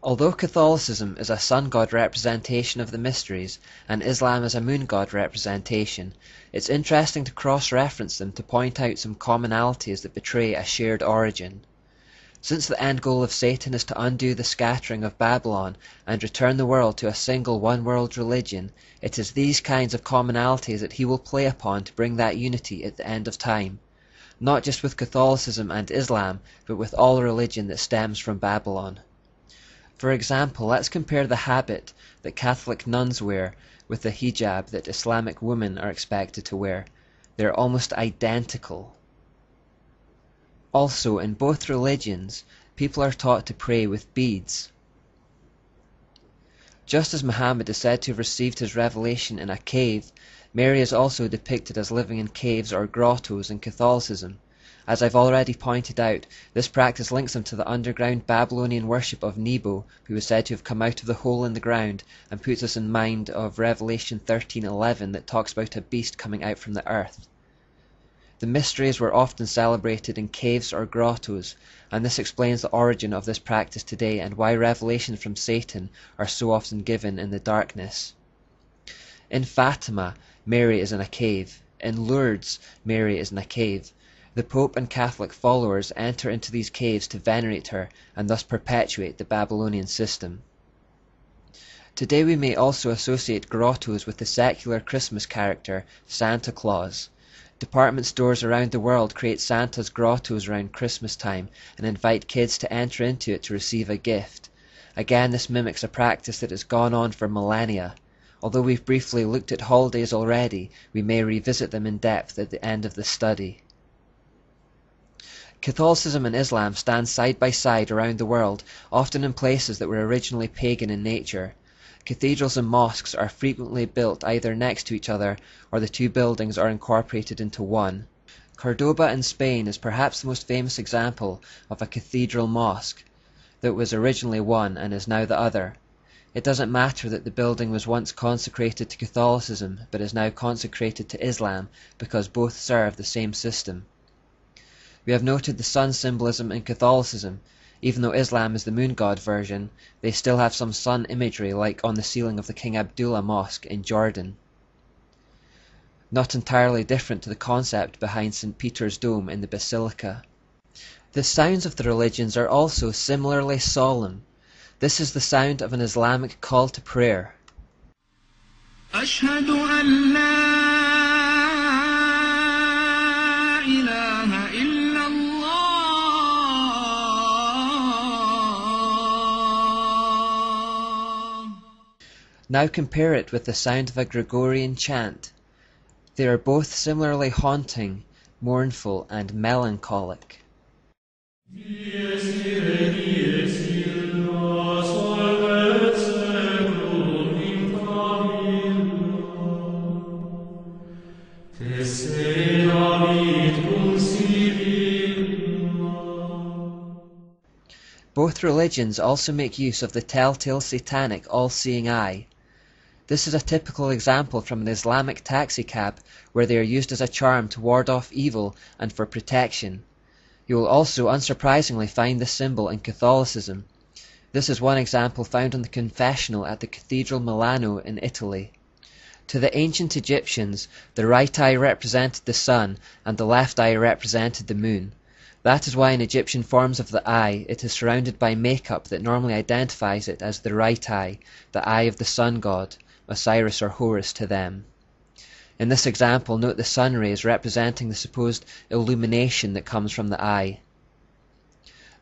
Although Catholicism is a sun god representation of the mysteries, and Islam is a moon god representation, it's interesting to cross-reference them to point out some commonalities that betray a shared origin. Since the end goal of Satan is to undo the scattering of Babylon and return the world to a single one-world religion, it is these kinds of commonalities that he will play upon to bring that unity at the end of time, not just with Catholicism and Islam, but with all religion that stems from Babylon. For example, let's compare the habit that Catholic nuns wear with the hijab that Islamic women are expected to wear. They're almost identical. Also, in both religions, people are taught to pray with beads. Just as Muhammad is said to have received his revelation in a cave, Mary is also depicted as living in caves or grottos in Catholicism. As I've already pointed out, this practice links them to the underground Babylonian worship of Nebo, who is said to have come out of the hole in the ground, and puts us in mind of Revelation 13:11 that talks about a beast coming out from the earth. The mysteries were often celebrated in caves or grottos, and this explains the origin of this practice today and why revelations from Satan are so often given in the darkness. In Fatima, Mary is in a cave. In Lourdes, Mary is in a cave. The Pope and Catholic followers enter into these caves to venerate her and thus perpetuate the Babylonian system. Today we may also associate grottos with the secular Christmas character, Santa Claus. Department stores around the world create Santa's grottos around Christmas time and invite kids to enter into it to receive a gift. Again, this mimics a practice that has gone on for millennia. Although we've briefly looked at holidays already, we may revisit them in depth at the end of the study. Catholicism and Islam stand side by side around the world, often in places that were originally pagan in nature. Cathedrals and mosques are frequently built either next to each other, or the two buildings are incorporated into one. Cordoba in Spain is perhaps the most famous example of a cathedral mosque that was originally one and is now the other. It doesn't matter that the building was once consecrated to Catholicism, but is now consecrated to Islam, because both serve the same system. We have noted the sun symbolism in Catholicism. Even though Islam is the moon god version, they still have some sun imagery like on the ceiling of the King Abdullah Mosque in Jordan. Not entirely different to the concept behind St. Peter's Dome in the Basilica. The sounds of the religions are also similarly solemn. This is the sound of an Islamic call to prayer. أشهد أن لا إله إلا الله. Now compare it with the sound of a Gregorian chant. They are both similarly haunting, mournful, and melancholic. Both religions also make use of the telltale satanic all-seeing eye. This is a typical example from an Islamic taxicab where they are used as a charm to ward off evil and for protection. You will also unsurprisingly find this symbol in Catholicism. This is one example found on the confessional at the Cathedral Milano in Italy. To the ancient Egyptians, the right eye represented the sun and the left eye represented the moon. That is why in Egyptian forms of the eye it is surrounded by makeup that normally identifies it as the right eye, the eye of the sun god, Osiris or Horus to them. In this example, note the sun rays representing the supposed illumination that comes from the eye.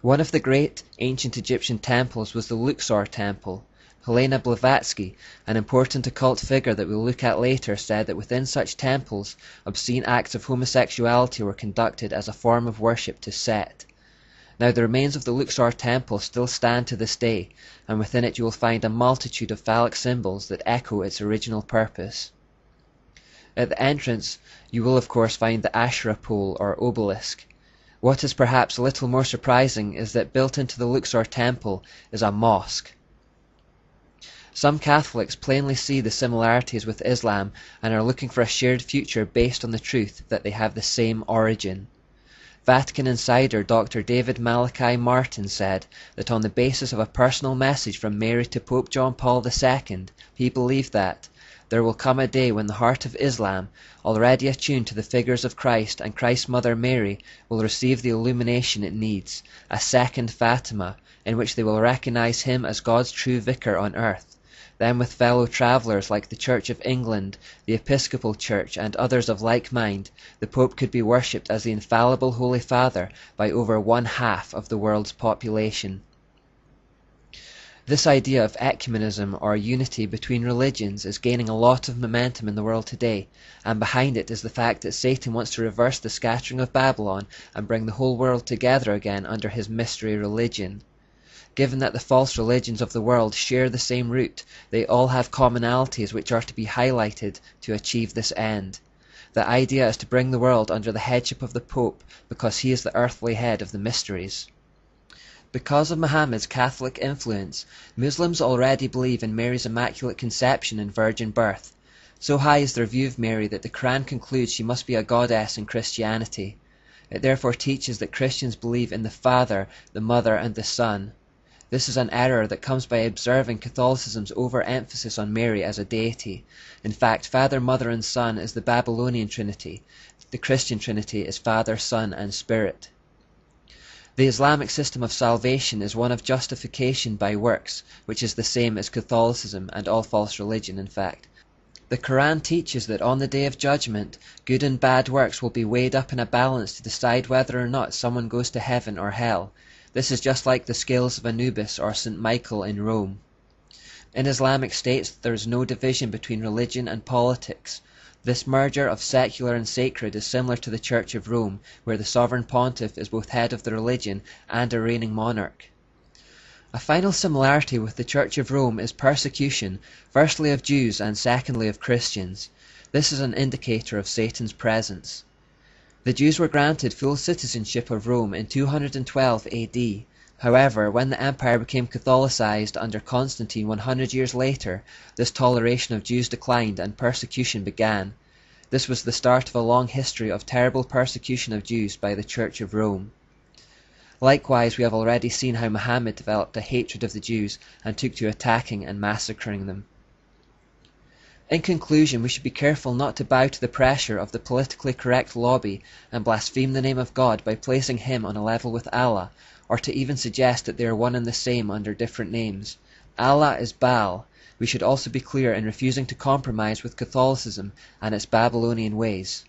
One of the great ancient Egyptian temples was the Luxor Temple. Helena Blavatsky, an important occult figure that we'll look at later, said that within such temples, obscene acts of homosexuality were conducted as a form of worship to Set. Now the remains of the Luxor Temple still stand to this day, and within it you will find a multitude of phallic symbols that echo its original purpose. At the entrance, you will of course find the Asherah pole or obelisk. What is perhaps a little more surprising is that built into the Luxor Temple is a mosque. Some Catholics plainly see the similarities with Islam and are looking for a shared future based on the truth that they have the same origin. Vatican insider Dr. David Malachi Martin said that on the basis of a personal message from Mary to Pope John Paul II, he believed that there will come a day when the heart of Islam, already attuned to the figures of Christ and Christ's mother Mary, will receive the illumination it needs, a second Fatima, in which they will recognize him as God's true vicar on earth. Then with fellow travellers like the Church of England, the Episcopal Church, and others of like mind, the Pope could be worshipped as the infallible Holy Father by over 1/2 of the world's population. This idea of ecumenism, or unity between religions, is gaining a lot of momentum in the world today, and behind it is the fact that Satan wants to reverse the scattering of Babylon and bring the whole world together again under his mystery religion. Given that the false religions of the world share the same root, they all have commonalities which are to be highlighted to achieve this end. The idea is to bring the world under the headship of the Pope, because he is the earthly head of the mysteries. Because of Muhammad's Catholic influence, Muslims already believe in Mary's Immaculate Conception and virgin birth. So high is their view of Mary that the Quran concludes she must be a goddess in Christianity. It therefore teaches that Christians believe in the Father, the Mother, and the Son. This is an error that comes by observing Catholicism's overemphasis on Mary as a deity. In fact, Father, Mother, and Son is the Babylonian Trinity. The Christian Trinity is Father, Son, and Spirit. The Islamic system of salvation is one of justification by works, which is the same as Catholicism and all false religion, in fact. The Quran teaches that on the Day of Judgment, good and bad works will be weighed up in a balance to decide whether or not someone goes to heaven or hell. This is just like the scales of Anubis or St. Michael in Rome. In Islamic states, there is no division between religion and politics. This merger of secular and sacred is similar to the Church of Rome, where the sovereign pontiff is both head of the religion and a reigning monarch. A final similarity with the Church of Rome is persecution, firstly of Jews and secondly of Christians. This is an indicator of Satan's presence. The Jews were granted full citizenship of Rome in 212 AD. However, when the empire became Catholicized under Constantine 100 years later, this toleration of Jews declined and persecution began. This was the start of a long history of terrible persecution of Jews by the Church of Rome. Likewise, we have already seen how Muhammad developed a hatred of the Jews and took to attacking and massacring them. In conclusion, we should be careful not to bow to the pressure of the politically correct lobby and blaspheme the name of God by placing him on a level with Allah, or to even suggest that they are one and the same under different names. Allah is Baal. We should also be clear in refusing to compromise with Catholicism and its Babylonian ways.